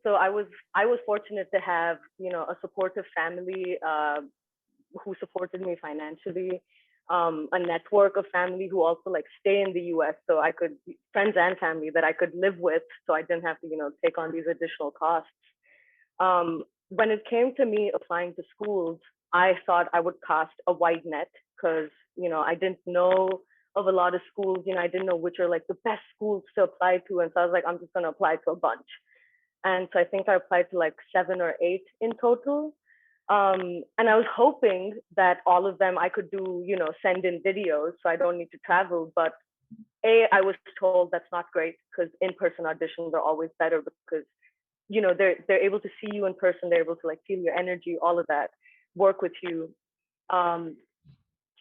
So I was fortunate to have, a supportive family who supported me financially, a network of family who also like stay in the US, so I could, friends and family that I could live with, so I didn't have to, take on these additional costs. When it came to me applying to schools, I thought I would cast a wide net because, I didn't know of a lot of schools. I didn't know which are like the best schools to apply to. And so I was like, I'm just going to apply to a bunch. And so I think I applied to like 7 or 8 in total. And I was hoping that all of them I could do, send in videos so I don't need to travel. But I was told that's not great because in-person auditions are always better because, they're able to see you in person. They're able to like feel your energy, all of that, work with you.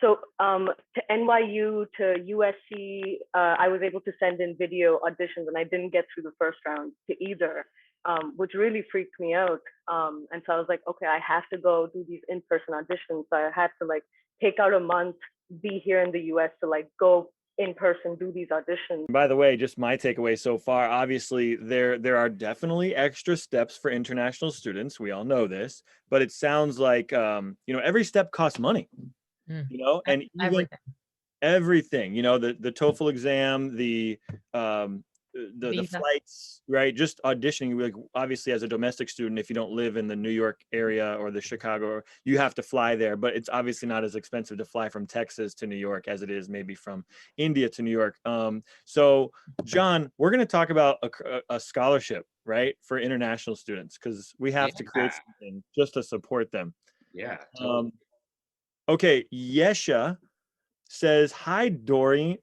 So to NYU, to USC, I was able to send in video auditions and I didn't get through the first round to either, which really freaked me out. And so I was like, okay, I have to go do these in-person auditions. So I had to like take out a month, be here in the US to like go in person, do these auditions. By the way, just my takeaway so far, obviously there are definitely extra steps for international students. We all know this, but it sounds like, every step costs money. And even everything, the TOEFL exam, the flights, right? Just auditioning, like obviously as a domestic student, if you don't live in the New York area or the Chicago, you have to fly there, but it's obviously not as expensive to fly from Texas to New York as it is maybe from India to New York. So John, we're going to talk about a scholarship, right? For international students, because we have to create something just to support them. Yeah. Totally. Okay, Yesha says, hi, Dorian.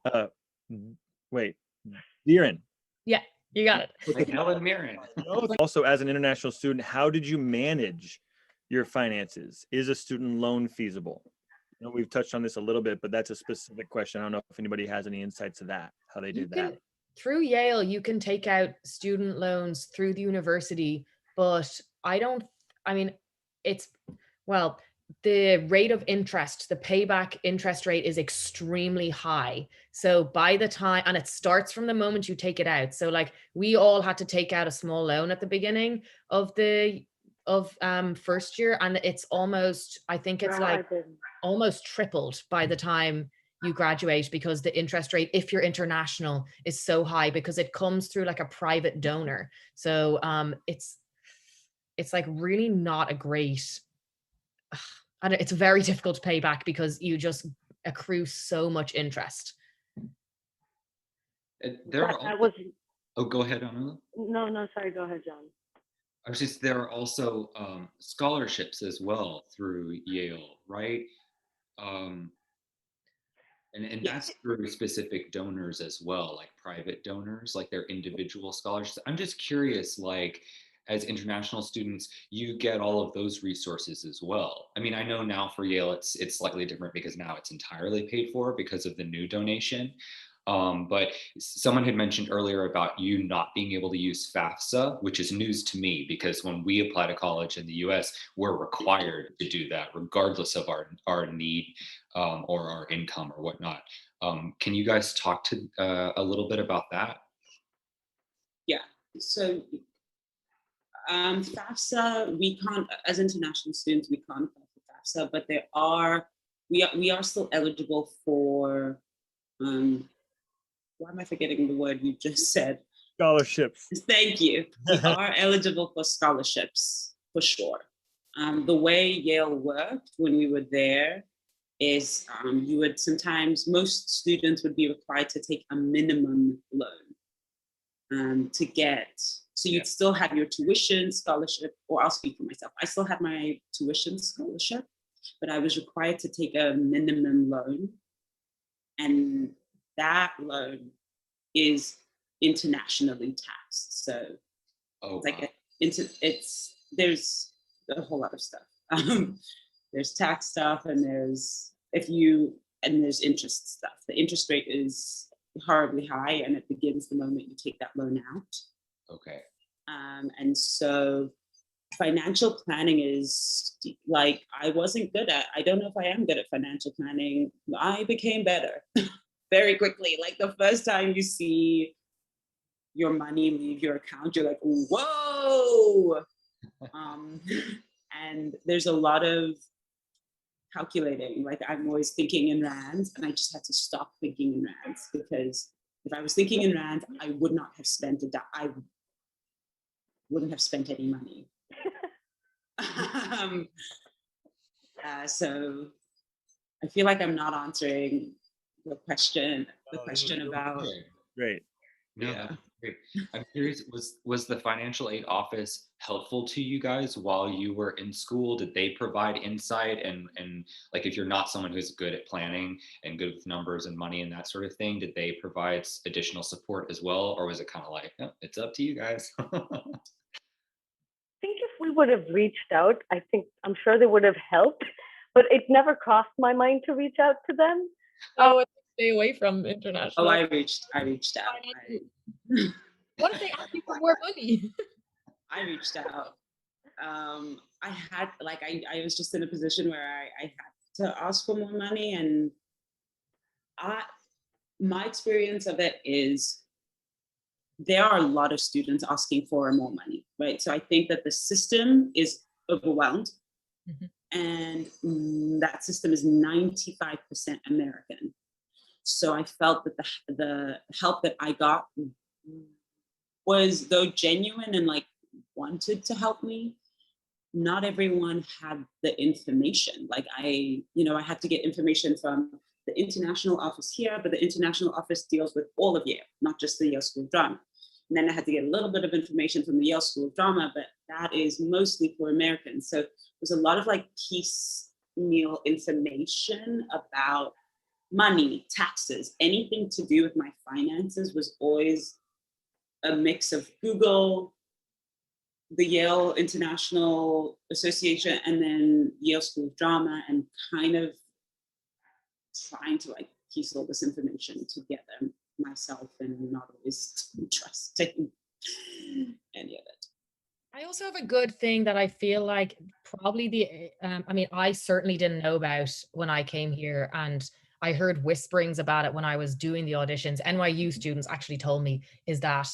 Diren. Yeah, you got it. Like Helen Mirren. Also, as an international student, how did you manage your finances? Is a student loan feasible? We've touched on this a little bit, but that's a specific question. I don't know if anybody has any insights to that, how they did that. Through Yale, you can take out student loans through the university, but the rate of interest, the payback interest rate is extremely high. So by the time, and it starts from the moment you take it out. So like we all had to take out a small loan at the beginning of first year. And it's almost, I think it's like almost tripled by the time you graduate because the interest rate, if you're international, is so high because it comes through like a private donor. So it's like really not a great, and it's very difficult to pay back because you just accrue so much interest. Go ahead, Anna. No, sorry, go ahead, John. There are also scholarships as well through Yale, right? And that's through specific donors as well, like private donors, like their individual scholarships. I'm just curious, like, as international students, you get all of those resources as well. I mean, I know now for Yale, it's slightly different because now it's entirely paid for because of the new donation. But someone had mentioned earlier about you not being able to use FAFSA, which is news to me because when we apply to college in the US, we're required to do that regardless of our need or our income or whatnot. Can you guys talk to a little bit about that? Yeah, so FAFSA, we can't, as international students, we can't apply for FAFSA, but we are still eligible for, why am I forgetting the word you just said? Scholarships. Thank you. We are eligible for scholarships, for sure. The way Yale worked when we were there is you would sometimes, most students would be required to take a minimum loan to get, so you'd still have your tuition scholarship, or I'll speak for myself. I still had my tuition scholarship, but I was required to take a minimum loan. And that loan is internationally taxed. So there's a whole lot of stuff. There's tax stuff and there's interest stuff. The interest rate is horribly high and it begins the moment you take that loan out. Okay. And so financial planning is like, I don't know if I am good at financial planning. I became better very quickly. Like the first time you see your money leave your account, you're like, whoa, no. And there's a lot of calculating. Like I'm always thinking in rands, and I just had to stop thinking in rands, because if I was thinking in rands, I would not have spent I wouldn't have spent any money. So I feel like I'm not answering the question. The question about Great. No, yeah. that's great. I'm curious, was the financial aid office helpful to you guys while you were in school? Did they provide insight and like, if you're not someone who's good at planning and good with numbers and money and that sort of thing, did they provide additional support as well? Or was it kind of like, oh, it's up to you guys? I think if we would have reached out, I'm sure they would have helped, but it never crossed my mind to reach out to them. Oh, stay away from international. Oh, I reached out. What if they ask you for more money? I reached out. I had like I was just in a position where I had to ask for more money, and my experience of it is there are a lot of students asking for more money, right? So I think that the system is overwhelmed, and that system is 95% American. So I felt that the help that I got was, though genuine and like wanted to help me, not everyone had the information. Like I had to get information from the international office here, but the international office deals with all of Yale, not just the Yale School of Drama. And then I had to get a little bit of information from the Yale School of Drama, but that is mostly for Americans. So there's a lot of like piecemeal information about money, taxes, anything to do with my finances was always a mix of Google, the Yale International Association, and then Yale School of Drama, and kind of trying to like piece all this information together myself, and not always trusting any of it. I also have a good thing that I feel like probably I certainly didn't know about when I came here, and I heard whisperings about it when I was doing the auditions. NYU students actually told me is that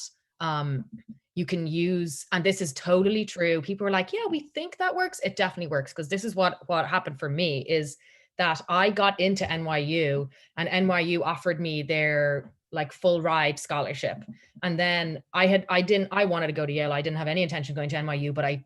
you can use, and this is totally true. People were like, yeah, we think that works. It definitely works, because this is what happened for me is that I got into NYU, and NYU offered me their like full ride scholarship. And then I wanted to go to Yale. I didn't have any intention of going to NYU, but I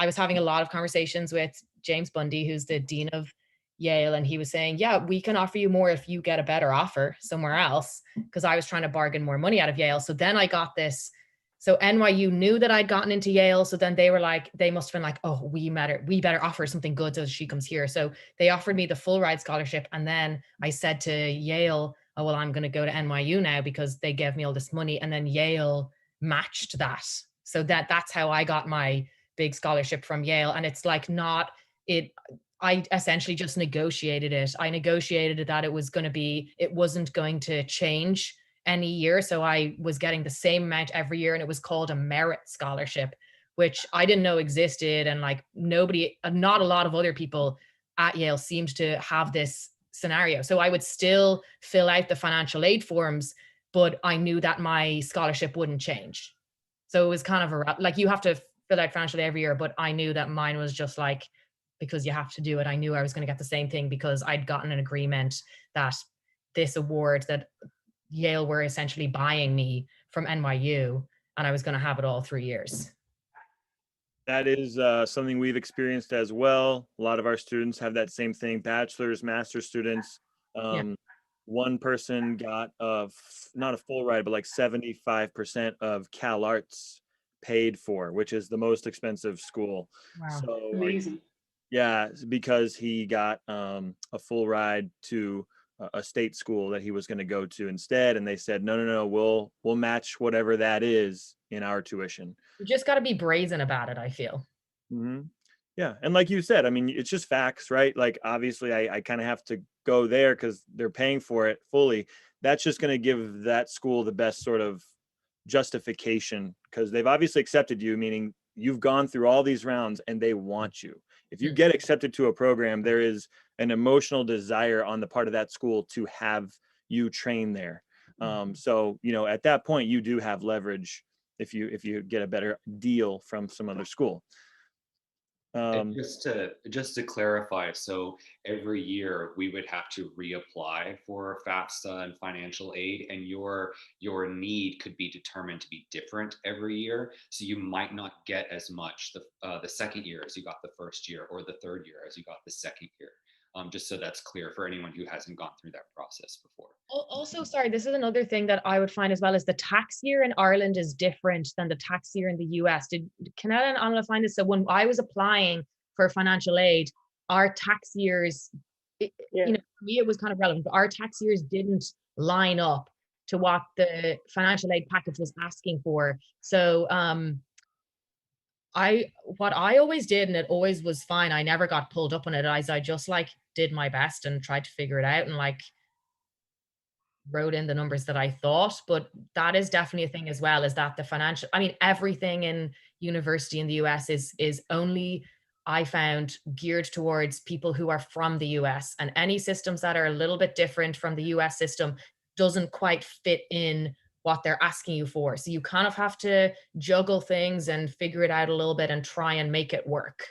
was having a lot of conversations with James Bundy, who's the dean of Yale, and he was saying, yeah, we can offer you more if you get a better offer somewhere else, because I was trying to bargain more money out of Yale. So then I got this. So NYU knew that I'd gotten into Yale. So then they were like, they must have been like, oh, we better offer something good so she comes here. So they offered me the full ride scholarship. And then I said to Yale, oh, well, I'm going to go to NYU now because they gave me all this money. And then Yale matched that. So that's how I got my big scholarship from Yale. And it's like I essentially just negotiated it. I negotiated it that it wasn't going to change any year. So I was getting the same amount every year, and it was called a merit scholarship, which I didn't know existed. And like not a lot of other people at Yale seemed to have this scenario. So I would still fill out the financial aid forms, but I knew that my scholarship wouldn't change. So it was kind of like you have to fill out financial aid every year, but I knew that mine was just like, because you have to do it. I knew I was going to get the same thing because I'd gotten an agreement that this award that Yale were essentially buying me from NYU, and I was going to have it all 3 years. That is something we've experienced as well. A lot of our students have that same thing, bachelor's, master's students. One person got not a full ride, but like 75% of Cal Arts paid for, which is the most expensive school. Wow. So Amazing. yeah, because he got a full ride to a state school that he was going to go to instead, and they said no, we'll match whatever that is in our tuition. You just got to be brazen about it, I feel. Yeah, and like you said, I mean, it's just facts, right? Like obviously I kind of have to go there because they're paying for it fully. That's just going to give that school the best sort of justification, because they've obviously accepted you, meaning you've gone through all these rounds and they want you. If you get accepted to a program, there is an emotional desire on the part of that school to have you train there. So, at that point, you do have leverage if you get a better deal from some other school. And just to clarify, so every year we would have to reapply for FAFSA and financial aid, and your need could be determined to be different every year. So you might not get as much the second year as you got the first year, or the third year as you got the second year. Just so that's clear for anyone who hasn't gone through that process before. Also, sorry, this is another thing that I would find as well, is the tax year in Ireland is different than the tax year in the US. Did Canada and Anna find this? So when I was applying for financial aid, our tax years, you know, for me it was kind of relevant, but our tax years didn't line up to what the financial aid package was asking for. So what I always did, and it always was fine, I never got pulled up on it, as I just like did my best and tried to figure it out and like wrote in the numbers that I thought. But that is definitely a thing as well, is that the financial, I mean, everything in university in the US is only, I found, geared towards people who are from the US, and any systems that are a little bit different from the US system doesn't quite fit in what they're asking you for. So you kind of have to juggle things and figure it out a little bit and try and make it work.